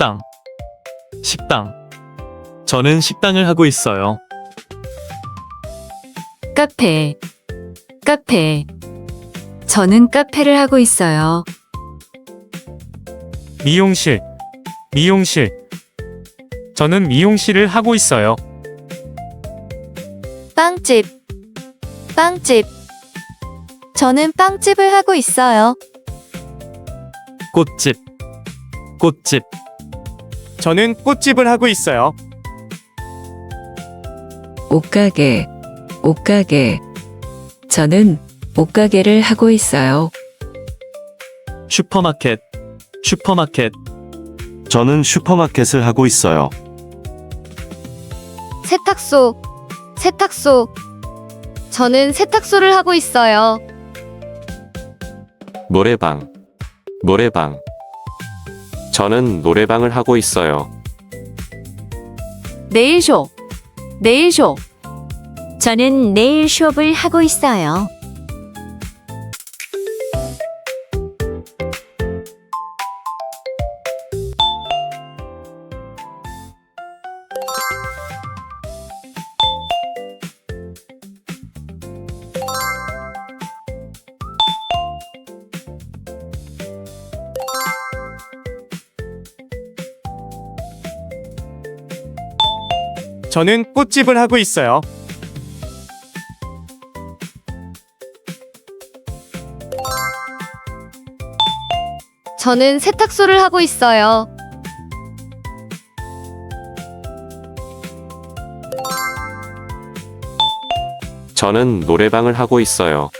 식당. 식당. 저는 식당을 하고 있어요. 카페. 카페. 저는 카페를 하고 있어요. 미용실. 미용실. 저는 미용실을 하고 있어요. 빵집. 빵집. 저는 빵집을 하고 있어요. 꽃집. 꽃집. 저는 꽃집을 하고 있어요. 옷가게. 옷가게. 저는 옷가게를 하고 있어요. 슈퍼마켓. 슈퍼마켓. 저는 슈퍼마켓을 하고 있어요. 세탁소. 세탁소. 저는 세탁소를 하고 있어요. 노래방. 노래방. 저는 노래방을 하고 있어요. 네일숍. 네일숍. 저는 네일숍을 하고 있어요. 저는 꽃집을 하고 있어요. 저는 세탁소를 하고 있어요. 저는 노래방을 하고 있어요.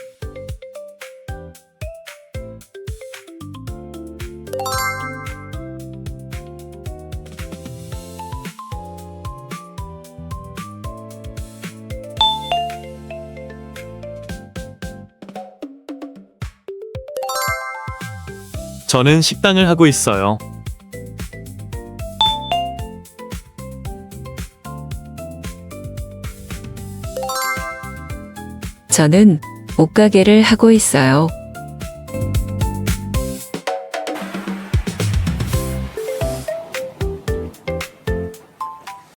저는 식당을 하고 있어요. 저는 옷가게를 하고 있어요.